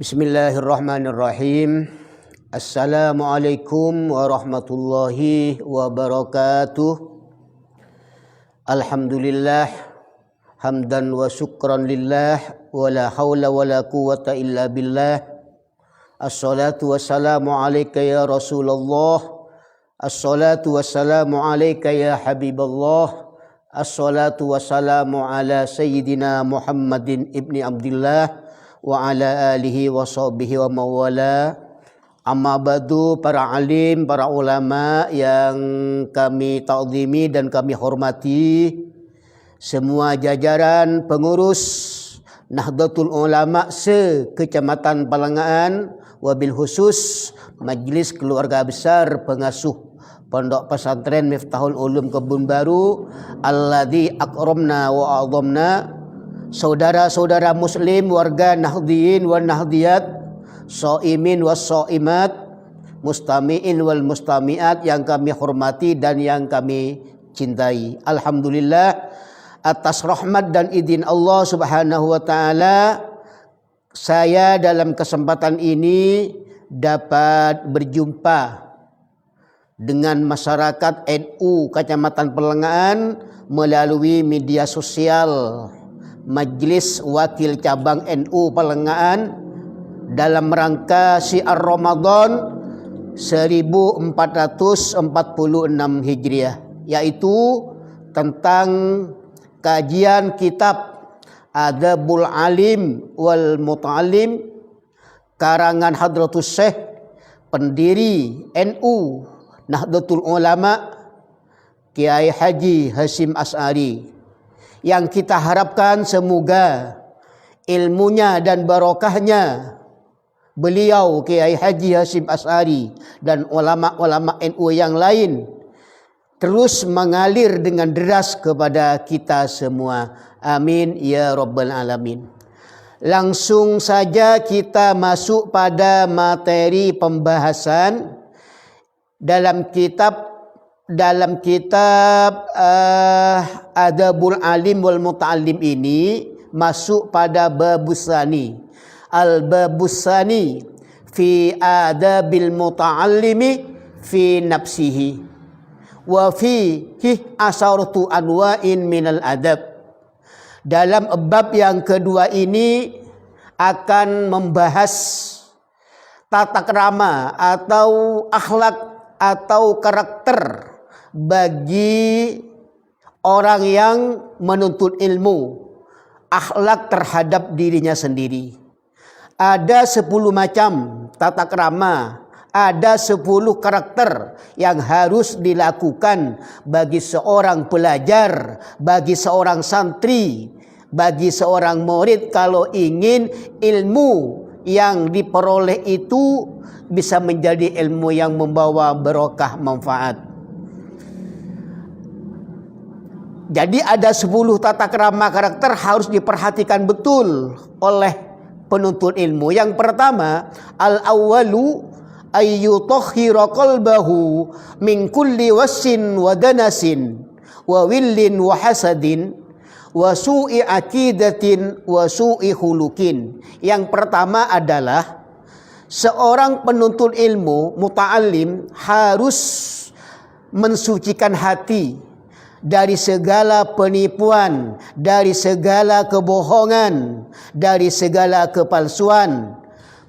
Bismillahirrahmanirrahim. Assalamualaikum warahmatullahi wabarakatuh. Alhamdulillah hamdan wa syukran lillah wa la hawla wa la quwata illa billah. Assalatu wassalamu alayka ya Rasulullah. Assalatu wassalamu alayka ya Habiballah. Assalatu wassalamu ala Sayyidina Muhammadin ibni Abdillah wa ala alihi wa sahbihi wa mawala. Amma ba'du, para alim, para ulama yang kami ta'zimi dan kami hormati, semua jajaran pengurus Nahdlatul Ulama se-Kecamatan Palangaan, wabil khusus Majlis Keluarga Besar Pengasuh Pondok Pesantren Miftahul Ulum Kebun Baru, alladzi akramna wa a'zamna. Saudara-saudara muslim, warga Nahdliyin wa Nahdliyat, shaimin was shaimat, mustami'in wal mustami'at yang kami hormati dan yang kami cintai. Alhamdulillah atas rahmat dan izin Allah Subhanahu wa taala, saya dalam kesempatan ini dapat berjumpa dengan masyarakat NU Kecamatan Palangaan melalui media sosial Majelis Wakil Cabang NU Palangaan dalam rangka Syiar Ramadan 1446 Hijriah, yaitu tentang kajian kitab Adabul Alim wal Muta'alim karangan Hadratus Syekh pendiri NU Nahdlatul Ulama Kiai Haji Hasyim Asy'ari, yang kita harapkan semoga ilmunya dan barokahnya beliau Kiai Haji Hasyim Asy'ari dan ulama-ulama NU yang lain terus mengalir dengan deras kepada kita semua. Amin ya rabbal alamin. Langsung saja kita masuk pada materi pembahasan dalam kitab Adabul Alim wal Muta'alim ini, masuk pada babusani. Al-babusani fi adabil muta'allimi fi nafsihi wa fihi asaratu anwa'in minal adab. Dalam bab yang kedua ini akan membahas tata krama atau akhlak atau karakter bagi orang yang menuntut ilmu, akhlak terhadap dirinya sendiri. Ada 10 macam tata krama, ada 10 karakter yang harus dilakukan bagi seorang pelajar, bagi seorang santri, bagi seorang murid kalau ingin ilmu yang diperoleh itu bisa menjadi ilmu yang membawa berkah manfaat. Jadi ada 10 tata krama karakter harus diperhatikan betul oleh penuntut ilmu. Yang pertama, al-awwalu ayyutahhira qalbahu min kulli wassin wa danasin wa willin wa hasadin wa su'i aqidatin wa su'i khuluqin. Yang pertama adalah seorang penuntut ilmu, muta'alim, harus mensucikan hati dari segala penipuan, dari segala kebohongan, dari segala kepalsuan,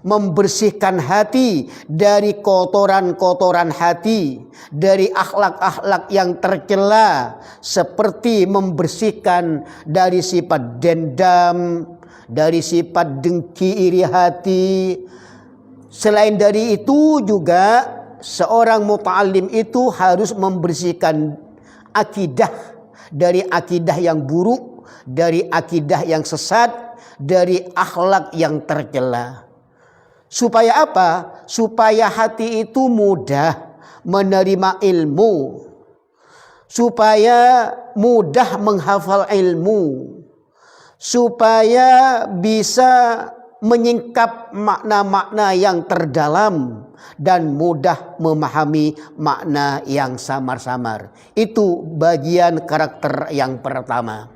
membersihkan hati dari kotoran-kotoran hati, dari akhlak-akhlak yang tercela, seperti membersihkan dari sifat dendam, dari sifat dengki iri hati. Selain dari itu juga seorang muta'alim itu harus membersihkan akidah dari akidah yang buruk, dari akidah yang sesat, dari akhlak yang tercela. Supaya apa? Supaya hati itu mudah menerima ilmu, supaya mudah menghafal ilmu, supaya bisa menyingkap makna-makna yang terdalam dan mudah memahami makna yang samar-samar. Itu bagian karakter yang pertama.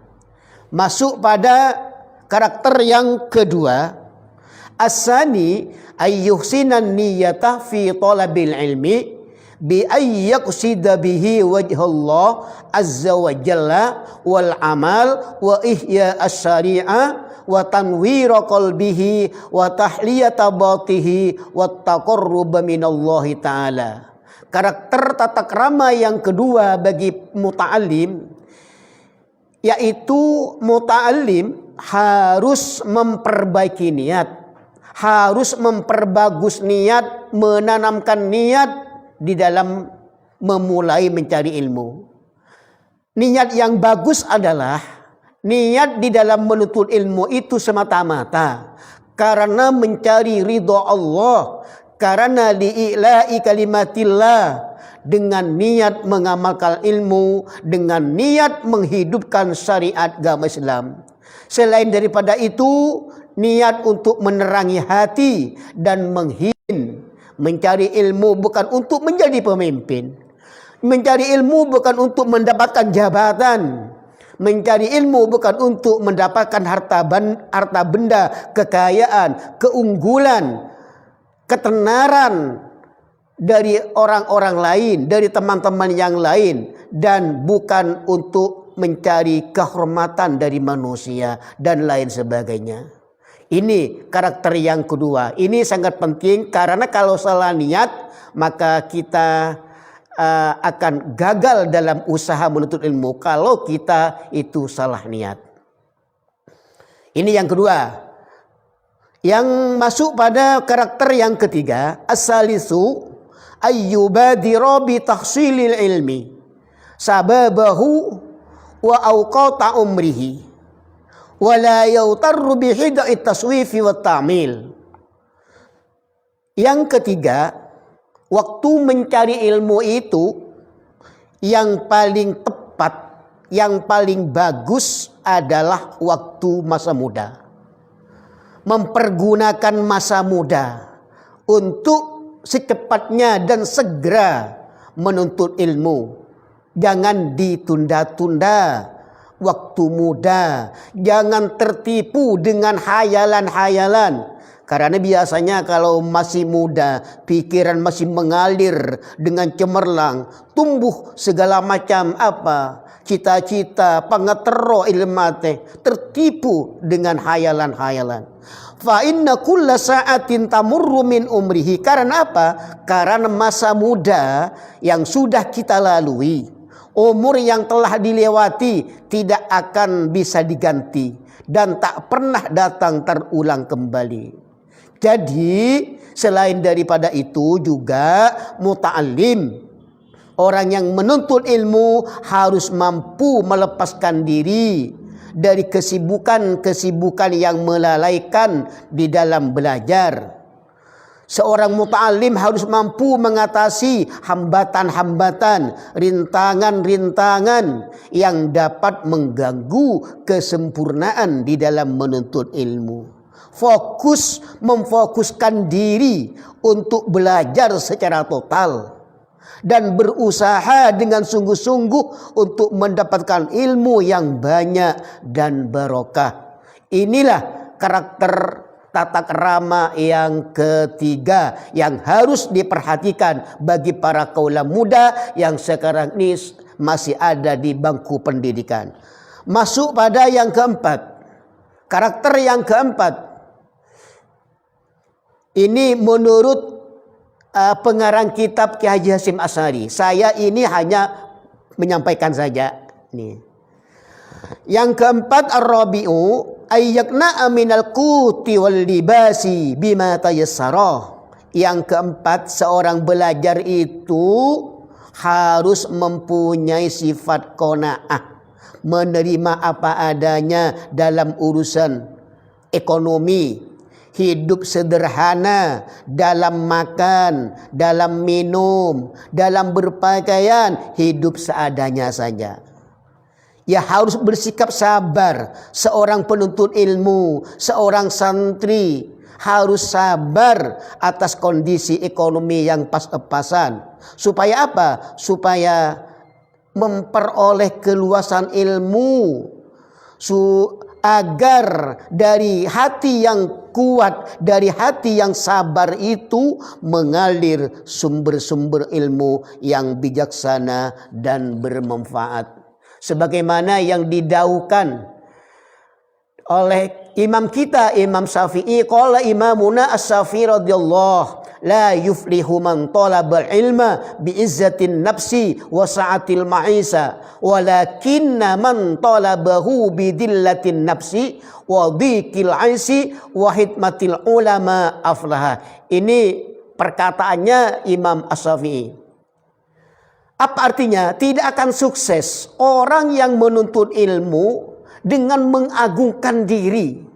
Masuk pada karakter yang kedua, Asani ayyuhsinan niyata fi talabil ilmi bi ayyaqsida bihi wajhallah azza wa jalla wal amal wa ihya as-syari'ah wa tanwira qalbihi wa tahliyata batihi wa taqarrub minallahi ta'ala. Karakter tata krama yang kedua bagi muta'allim, yaitu muta'allim harus memperbaiki niat, harus memperbagus niat, menanamkan niat di dalam memulai mencari ilmu. Niat yang bagus adalah niat di dalam menuntut ilmu itu semata-mata karena mencari ridha Allah, karena li'ila'i kalimatillah, dengan niat mengamalkan ilmu, dengan niat menghidupkan syariat agama Islam. Selain daripada itu, niat untuk menerangi hati dan mencari ilmu bukan untuk menjadi pemimpin. Mencari ilmu bukan untuk mendapatkan jabatan. Mencari ilmu bukan untuk mendapatkan harta benda, kekayaan, keunggulan, ketenaran dari orang-orang lain, dari teman-teman yang lain, dan bukan untuk mencari kehormatan dari manusia dan lain sebagainya. Ini karakter yang kedua. Ini sangat penting karena kalau salah niat maka kita akan gagal dalam usaha menuntut ilmu kalau kita itu salah niat. Ini yang kedua. Yang masuk pada karakter yang ketiga, as-salisu ayyubadira bi tahsilil ilmi sababahu wa awqata umrihi wala yautarru bihidai taswifi wa ta'mil. Yang ketiga, waktu mencari ilmu itu yang paling tepat, yang paling bagus adalah waktu masa muda. Mempergunakan masa muda untuk secepatnya dan segera menuntut ilmu. Jangan ditunda-tunda waktu muda. Jangan tertipu dengan hayalan-hayalan. Karena biasanya kalau masih muda, pikiran masih mengalir dengan cemerlang, tumbuh segala macam cita-cita, pangatero ilmate, tertipu dengan hayalan-hayalan. Fa inna kulla sa'atin tamurru min umrihi. Karena apa? Karena masa muda yang sudah kita lalui, umur yang telah dilewati tidak akan bisa diganti dan tak pernah datang terulang kembali. Jadi selain daripada itu juga muta'allim, orang yang menuntut ilmu harus mampu melepaskan diri dari kesibukan-kesibukan yang melalaikan di dalam belajar. Seorang muta'allim harus mampu mengatasi hambatan-hambatan, rintangan-rintangan yang dapat mengganggu kesempurnaan di dalam menuntut ilmu. Memfokuskan diri untuk belajar secara total dan berusaha dengan sungguh-sungguh untuk mendapatkan ilmu yang banyak dan barokah. Inilah karakter tata krama yang ketiga yang harus diperhatikan bagi para kaula muda yang sekarang ini masih ada di bangku pendidikan. Masuk pada yang keempat. Karakter yang keempat. Ini menurut pengarang kitab Ki Haji Hasyim Asy'ari. Saya ini hanya menyampaikan saja. Nih. Yang keempat, ar-rabi'u ayyakna minal quti wal libasi bima tayassara. Yang keempat, seorang belajar itu harus mempunyai sifat qanaah, menerima apa adanya dalam urusan ekonomi, hidup sederhana dalam makan, dalam minum, dalam berpakaian, hidup seadanya saja. Ya harus bersikap sabar. Seorang penuntut ilmu, seorang santri harus sabar atas kondisi ekonomi yang pas-pasan. Supaya apa? Supaya memperoleh keluasan ilmu. agar dari hati yang kuat, dari hati yang sabar itu mengalir sumber-sumber ilmu yang bijaksana dan bermanfaat. Sebagaimana yang didaukan oleh imam kita, Imam Syafi'i, qala imamuna as-Syafi'i radhiyallahu la yuflihu man talabal ilma biizzatin nafsi wa sa'atil ma'isa walakinna man talabahu bidillatin nafsi wa dhiqil aisi wa hikmatil ulama aflaha. Ini perkataannya Imam As-Syafi'i. Apa artinya? Tidak akan sukses orang yang menuntut ilmu dengan mengagungkan diri,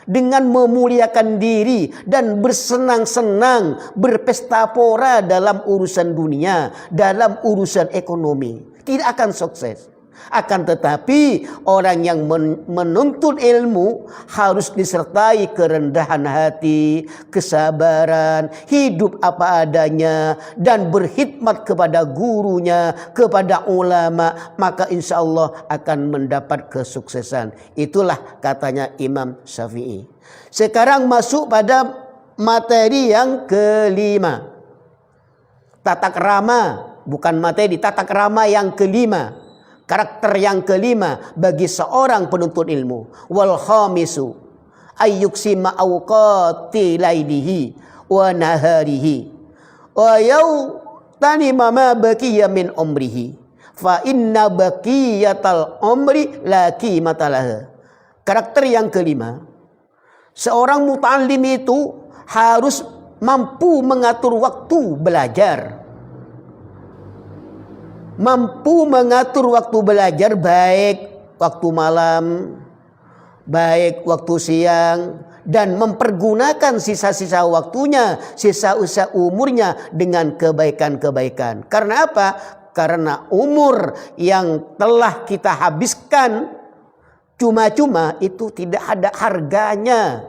dengan memuliakan diri dan bersenang-senang, berpesta pora dalam urusan dunia, dalam urusan ekonomi. Tidak akan sukses. Akan tetapi orang yang menuntut ilmu harus disertai kerendahan hati, kesabaran, hidup apa adanya, dan berkhidmat kepada gurunya, kepada ulama, maka insya Allah akan mendapat kesuksesan. Itulah katanya Imam Syafi'i. Sekarang masuk pada materi yang kelima. Tata krama, bukan materi, tata krama yang kelima. Karakter yang kelima bagi seorang penuntut ilmu. Wal khamisu ayyuksima awqati lailihi wa naharihi wa yawtani ma baqiya min umrihi fa inna baqiyatal umri la qimata laha. Karakter yang kelima, seorang muta'allim itu harus mampu mengatur waktu belajar. Mampu mengatur waktu belajar, baik waktu malam, baik waktu siang, dan mempergunakan sisa-sisa waktunya, sisa-sisa umurnya dengan kebaikan-kebaikan. Karena apa? Karena umur yang telah kita habiskan cuma-cuma itu tidak ada harganya.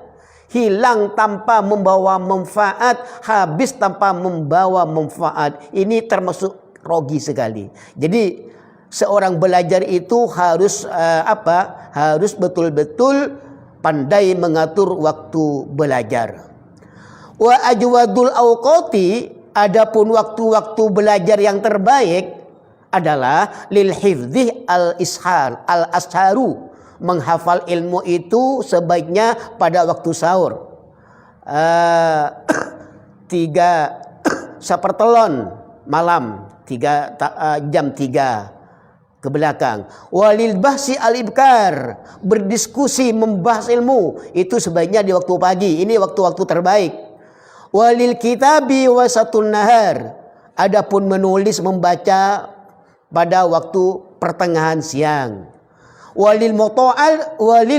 Hilang tanpa membawa manfaat, habis tanpa membawa manfaat. Ini termasuk rogi sekali. Jadi seorang belajar itu harus harus betul-betul pandai mengatur waktu belajar. Wa ajwadul awqati, adapun waktu-waktu belajar yang terbaik adalah lil hifdhi al-asharu. Menghafal ilmu itu sebaiknya pada waktu sahur. 3 sepertelon malam, jam 3 ke belakang. Walil bahsi al-ibkar, berdiskusi membahas ilmu itu sebaiknya di waktu pagi. Ini waktu-waktu terbaik. Walil kitabi wasatun nahar, adapun menulis membaca pada waktu pertengahan siang. Walil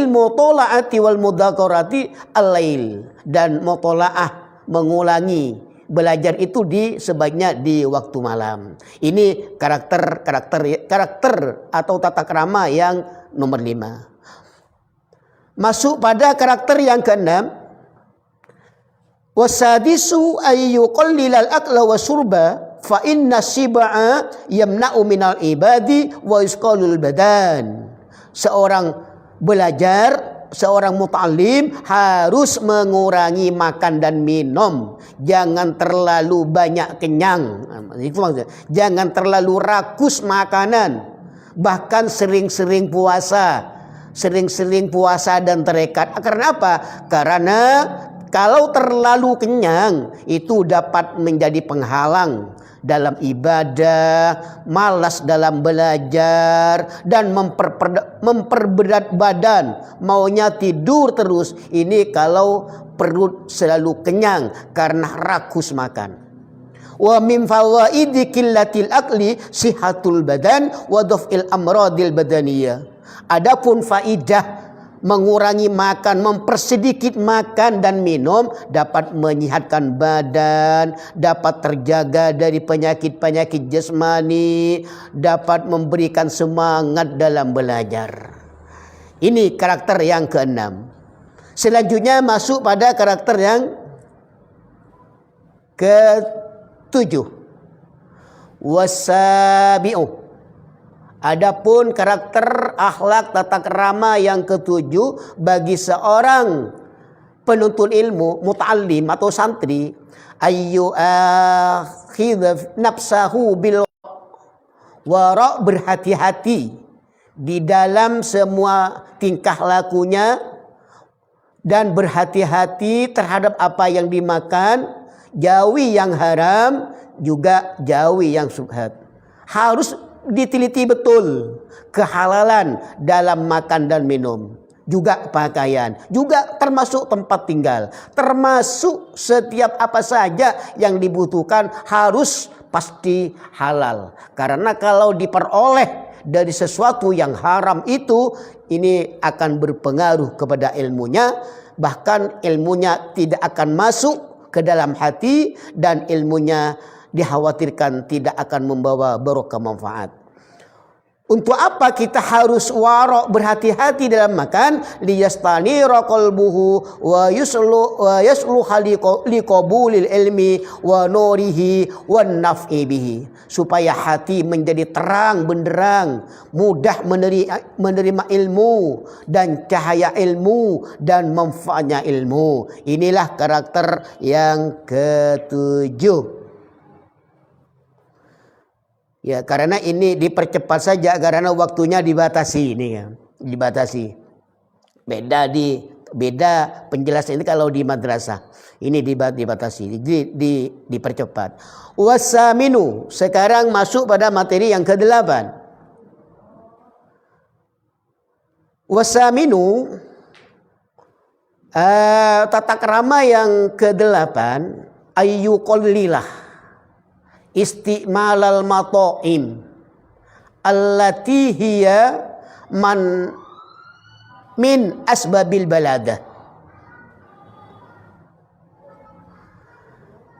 mutola'ati wal mudzakarati al-lail, dan mutola'ah mengulangi belajar itu sebaiknya di waktu malam. Ini karakter atau tata krama yang nomor 5. Masuk pada karakter yang ke-6. Wasadisu ayyuqallilal akla wa surba fa inna sib'a yamna'u minal ibadi wa isqalul badan. Seorang belajar, seorang muta'allim harus mengurangi makan dan minum. Jangan terlalu banyak kenyang. Itu maksudnya. Jangan terlalu rakus makanan. Bahkan sering-sering puasa. Sering-sering puasa dan terekat. Karena apa? Karena kalau terlalu kenyang itu dapat menjadi penghalang dalam ibadah, malas dalam belajar, dan memperberat badan, maunya tidur terus. Ini kalau perut selalu kenyang karena rakus makan. Wa min fawaidi qillatil akli sihatul badan wa daf'il amradil badaniyah. Adapun faidah mengurangi makan, mempersedikit makan dan minum dapat menyehatkan badan, dapat terjaga dari penyakit-penyakit jasmani, dapat memberikan semangat dalam belajar. Ini karakter yang ke-6. Selanjutnya masuk pada karakter yang ke-7. Wasabi'u Adapun karakter akhlak tata krama yang ketujuh bagi seorang penuntut ilmu, muta'allim atau santri, ayyu akhidh nafsahu bil wara, berhati-hati di dalam semua tingkah lakunya dan berhati-hati terhadap apa yang dimakan, jauhi yang haram, juga jauhi yang syubhat. Harus diteliti betul kehalalan dalam makan dan minum, juga pakaian, juga termasuk tempat tinggal, termasuk setiap apa saja yang dibutuhkan harus pasti halal. Karena kalau diperoleh dari sesuatu yang haram itu, ini akan berpengaruh kepada ilmunya, bahkan ilmunya tidak akan masuk ke dalam hati dan ilmunya dikhawatirkan tidak akan membawa barokah manfaat. Untuk apa kita harus warok, berhati-hati dalam makan? Liyastanira qalbuhu wa yasluha liqabulil ilmi wa nurihi wan naf'i bihi. Supaya hati menjadi terang benderang, mudah menerima ilmu dan cahaya ilmu dan manfaatnya ilmu. Inilah karakter yang ketujuh. Ya, karena ini dipercepat saja karena waktunya dibatasi ini kan. Dibatasi. Beda penjelasan ini kalau di madrasah. Ini dibatasi, dipercepat. Wasaminu, sekarang masuk pada materi yang ke-8. Wasaminu, tata krama yang ke-8, ayyuqallilah isti'malal mato'im allati hiya min asbabil baladah.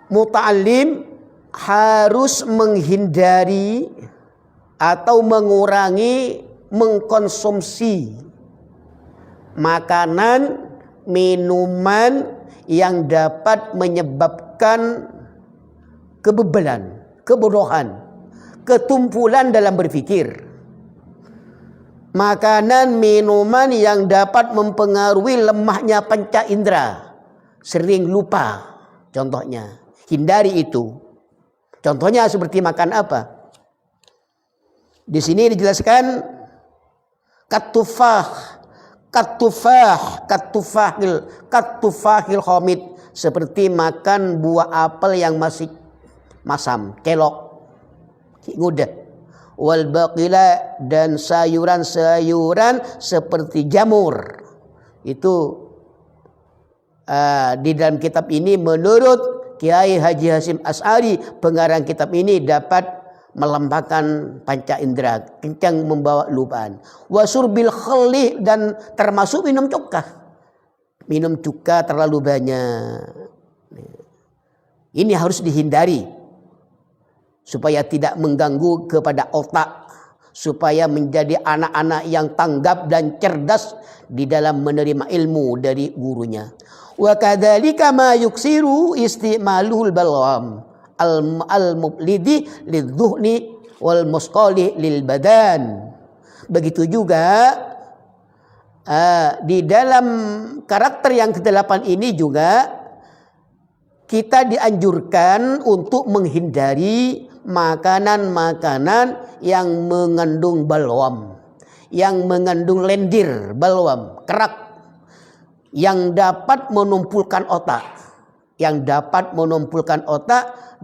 Muta'allim harus menghindari atau mengurangi mengkonsumsi makanan, minuman yang dapat menyebabkan kebebalan, kebodohan, ketumpulan dalam berpikir. Makanan, minuman yang dapat mempengaruhi lemahnya panca indera, sering lupa, contohnya. Hindari itu. Contohnya seperti makan apa? Di sini dijelaskan katufahil khamid, seperti makan buah apel yang masih masam, kelok, ngudah. Wal baqila, dan sayuran-sayuran seperti jamur. Itu di dalam kitab ini menurut Kiai Haji Hasyim Asy'ari, pengarang kitab ini, dapat melembahkan panca indera, kencang membawa lupaan. Wasurbil khalli, dan termasuk minum cuka. Minum cuka terlalu banyak. Ini harus dihindari supaya tidak mengganggu kepada otak, supaya menjadi anak-anak yang tanggap dan cerdas di dalam menerima ilmu dari gurunya. Wa kadzalika ma yuksiru istimalul balgham al-mublidi lidzuhni wal musqali lil badan. Begitu juga di dalam karakter yang ke-8 ini juga kita dianjurkan untuk menghindari makanan-makanan yang mengandung balwam, yang mengandung lendir, balwam, kerak, yang dapat menumpulkan otak,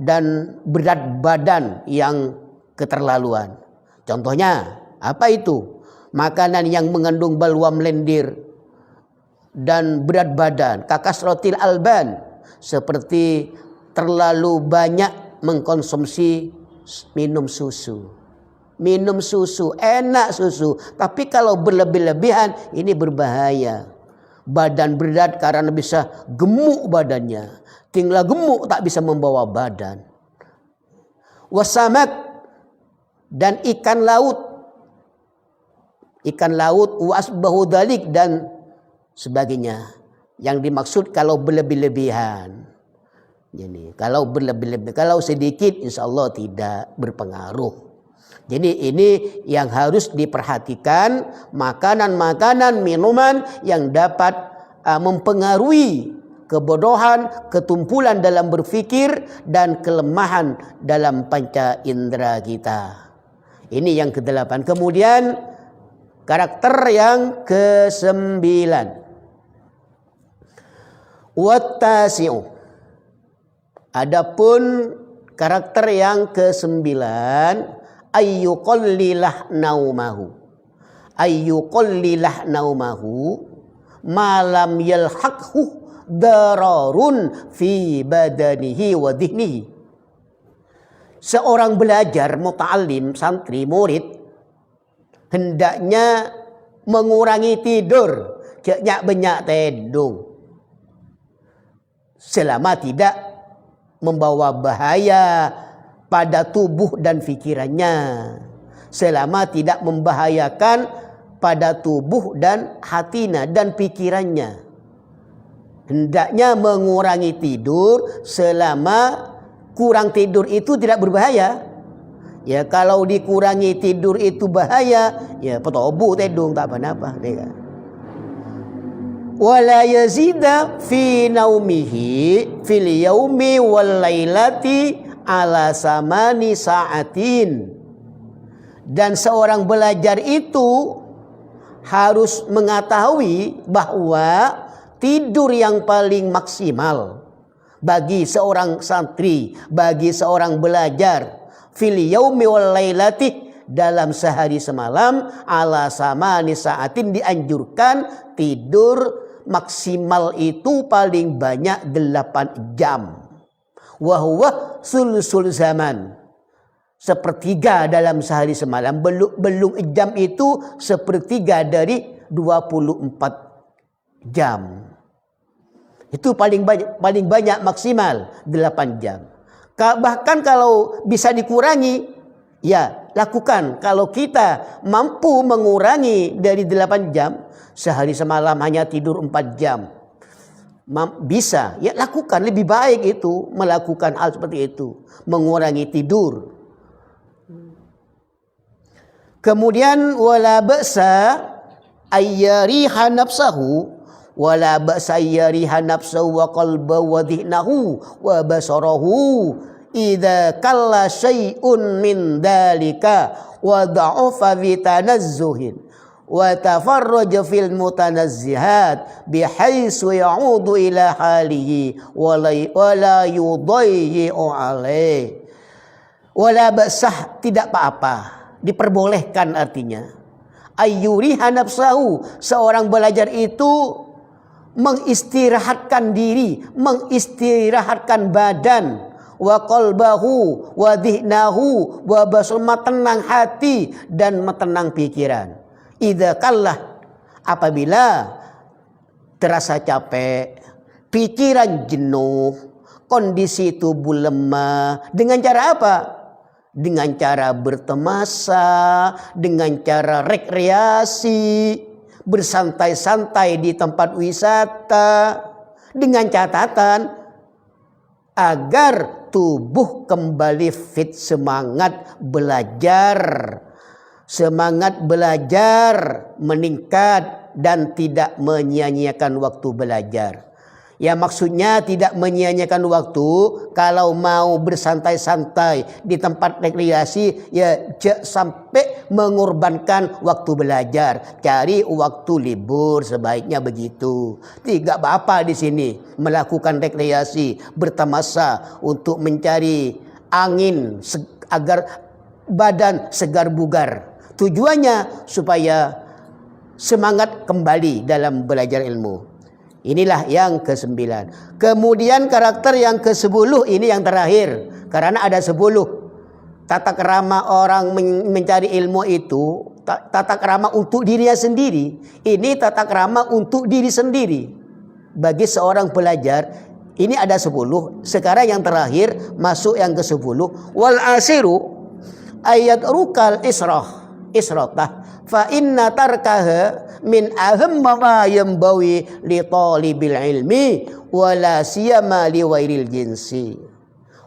dan berat badan yang keterlaluan. Contohnya apa itu? Makanan yang mengandung balwam, lendir, dan berat badan, kakasrotil alban, seperti terlalu banyak mengkonsumsi minum susu. Minum susu, enak susu, tapi kalau berlebih-lebihan ini berbahaya. Badan berat karena bisa gemuk badannya. Tinggal gemuk tak bisa membawa badan. Wasamak, dan ikan laut. Ikan laut, wasbahu dalik, dan sebagainya. Yang dimaksud kalau berlebih-lebihan. Jadi, kalau berlebih-lebihan, kalau sedikit insya Allah tidak berpengaruh. Jadi ini yang harus diperhatikan, makanan-makanan, minuman yang dapat mempengaruhi kebodohan, ketumpulan dalam berfikir, dan kelemahan dalam panca indera kita. Ini yang ke-8. Kemudian karakter yang ke-9. Wattasi'u. Adapun karakter yang ke-9, ayyuqallilah naumahu. Ayyuqallilah naumahu malam yalhaqhu dararun fi badanihi wa dhihnihi. Seorang belajar, muta'allim, santri, murid, hendaknya mengurangi tidur, jangan banyak tidur, selama tidak membawa bahaya pada tubuh dan pikirannya, selama tidak membahayakan pada tubuh dan hatinya dan pikirannya. Hendaknya mengurangi tidur selama kurang tidur itu tidak berbahaya. Ya, kalau dikurangi tidur itu bahaya, ya petobu tidur tak apa-apa. Wala yazida fi naumihi fil yaumi wal lailati ala samani sa'atin. Dan seorang belajar itu harus mengetahui bahwa tidur yang paling maksimal bagi seorang santri, bagi seorang belajar, fil yaumi wal lailati, dalam sehari semalam, ala samani sa'atin, dianjurkan tidur maksimal itu paling banyak 8 jam. Wa huwa sulsul zaman, sepertiga dalam sehari semalam. Belum jam itu sepertiga dari 24 jam. Itu paling banyak maksimal 8 jam. Bahkan kalau bisa dikurangi, ya lakukan. Kalau kita mampu mengurangi dari 8 jam, sehari semalam hanya tidur 4 jam, bisa, ya lakukan. Lebih baik itu melakukan hal seperti itu, mengurangi tidur. Kemudian wala ba'sa ayyariha nafsahu, wala ba'sa ayyariha nafsahu wa qalbahu wa dhihnahu wa basarahu idza kalla syai'un min dalika wa da'afa fi tanazzuhin wa tafarraja fil mutanazzihat bihaitsu ya'udu ila halihi wa la yudayyi'u alaih. Wala ba'sah, tidak apa-apa, diperbolehkan artinya. Ayyuriha nafsahu, seorang belajar itu mengistirahatkan diri, mengistirahatkan badan, wa qalbahu wa dhihnahu wa basma, tenang hati dan tenang pikiran. Idza kallah, apabila terasa capek, pikiran jenuh, kondisi tubuh lemah, dengan cara apa? Dengan cara bertemasa, dengan cara rekreasi, bersantai-santai di tempat wisata, dengan catatan agar tubuh kembali fit, semangat belajar meningkat dan tidak menyia-nyiakan waktu belajar. Ya, maksudnya tidak menyia-nyiakan waktu. Kalau mau bersantai-santai di tempat rekreasi, ya sampai mengorbankan waktu belajar. Cari waktu libur, sebaiknya begitu. Tidak apa-apa di sini melakukan rekreasi, bertamasa untuk mencari angin agar badan segar bugar. Tujuannya supaya semangat kembali dalam belajar ilmu. Inilah yang ke-9. Kemudian karakter yang ke-10, ini yang terakhir. Karena ada 10. Tata krama orang mencari ilmu itu, tata krama untuk dirinya sendiri. Ini tata krama untuk diri sendiri. Bagi seorang pelajar, ini ada 10. Sekarang yang terakhir, masuk yang ke-10. Wal asiru ayat rukal israh. Fa inna tarkaha min ahamma ma yambawi li talibil ilmi wala siyama li wairil jinsi.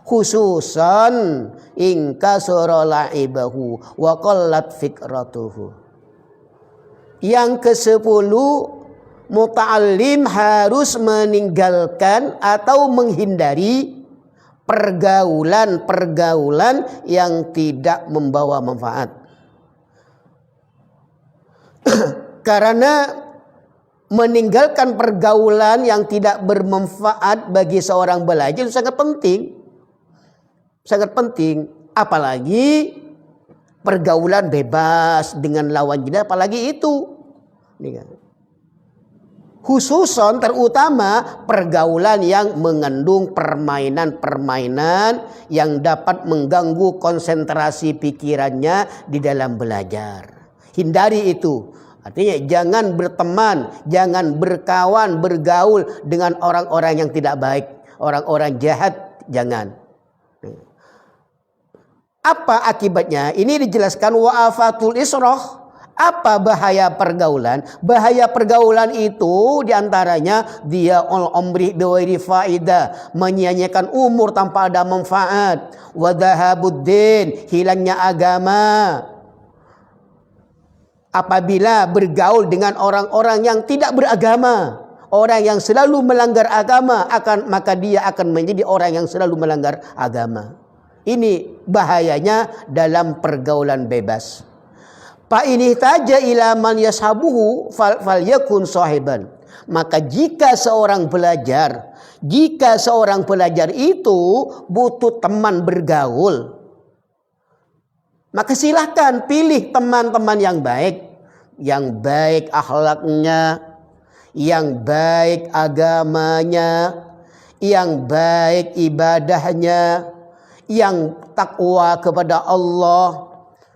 Khususan inkasara la'ibahu wa qallat fikratuhu. Yang ke-10, muta'allim harus meninggalkan atau menghindari pergaulan-pergaulan yang tidak membawa manfaat. Karena meninggalkan pergaulan yang tidak bermanfaat bagi seorang belajar itu sangat penting. Sangat penting. Apalagi pergaulan bebas dengan lawan jenis, apalagi itu. Khususon terutama pergaulan yang mengandung permainan-permainan yang dapat mengganggu konsentrasi pikirannya di dalam belajar. Hindari itu. Artinya jangan berteman, jangan berkawan, bergaul dengan orang-orang yang tidak baik, orang-orang jahat, jangan. Apa akibatnya? Ini dijelaskan wa'afatul isroh. Apa bahaya pergaulan? Bahaya pergaulan itu diantaranya dia umri biwairi faidah, menyia-nyiakan umur tanpa ada manfaat. Wadahabuddin, hilangnya agama. Apabila bergaul dengan orang-orang yang tidak beragama, orang yang selalu melanggar agama, maka dia akan menjadi orang yang selalu melanggar agama. Ini bahayanya dalam pergaulan bebas. Fa ini taja ila man yashabuhu fal yakun sahiban. Maka jika seorang pelajar itu butuh teman bergaul, maka silahkan pilih teman-teman yang baik akhlaknya, yang baik agamanya, yang baik ibadahnya, yang takwa kepada Allah.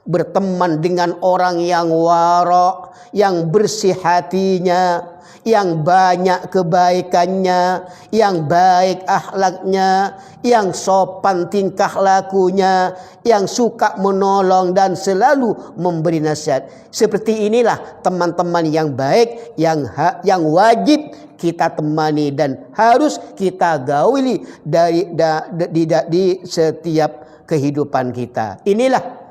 Berteman dengan orang yang wara', yang bersih hatinya, yang banyak kebaikannya, yang baik akhlaknya, yang sopan tingkah lakunya, yang suka menolong dan selalu memberi nasihat. Seperti inilah teman-teman yang baik yang wajib kita temani dan harus kita gauli di setiap kehidupan kita. Inilah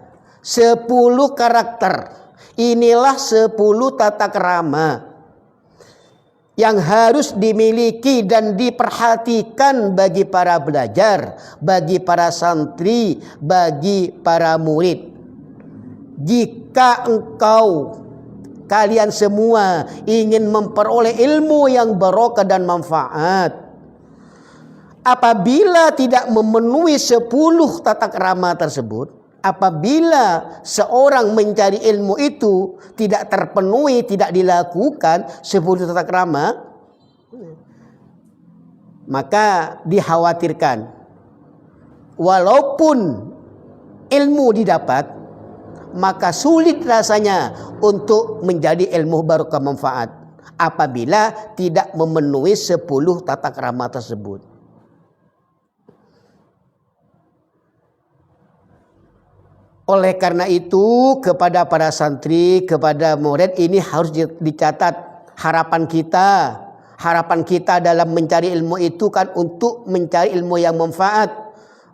10 karakter. Inilah 10 tata krama yang harus dimiliki dan diperhatikan bagi para belajar, bagi para santri, bagi para murid. Jika kalian semua ingin memperoleh ilmu yang barokah dan manfaat, apabila tidak memenuhi 10 tata krama tersebut, apabila seorang mencari ilmu itu tidak terpenuhi, tidak dilakukan 10 tata krama, maka dikhawatirkan walaupun ilmu didapat, maka sulit rasanya untuk menjadi ilmu barokah manfaat apabila tidak memenuhi 10 tata krama tersebut. Oleh karena itu kepada para santri, kepada murid ini harus dicatat harapan kita dalam mencari ilmu itu kan untuk mencari ilmu yang manfaat.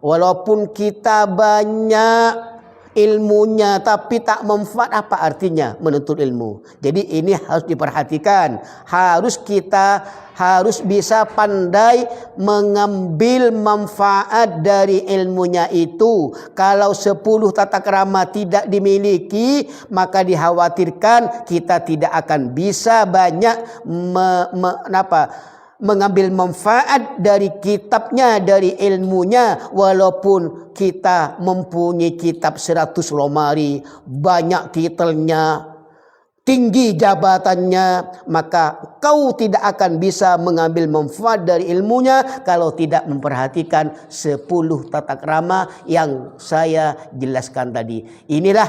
Walaupun kita banyak ilmunya tapi tak manfaat, apa artinya menuntut ilmu? Jadi ini harus diperhatikan. Kita harus bisa pandai mengambil manfaat dari ilmunya itu. Kalau 10 tata krama tidak dimiliki, maka dikhawatirkan kita tidak akan bisa banyak mengambil manfaat dari kitabnya, dari ilmunya. Walaupun kita mempunyai kitab 100 lemari, banyak titelnya, tinggi jabatannya, maka kau tidak akan bisa mengambil manfaat dari ilmunya kalau tidak memperhatikan 10 tata krama yang saya jelaskan tadi. Inilah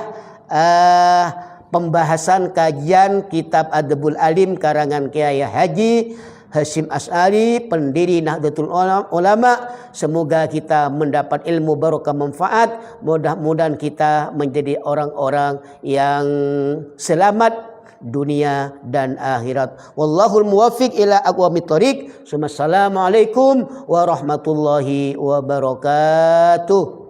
pembahasan kajian kitab Adabul Alim karangan Kiai Haji Hasyim Asy'ari, pendiri Nahdlatul Ulama. Semoga kita mendapat ilmu barokah manfaat. Mudah-mudahan kita menjadi orang-orang yang selamat dunia dan akhirat. Wallahul muwaffiq ila aqwamit thoriq. Assalamualaikum warahmatullahi wabarakatuh.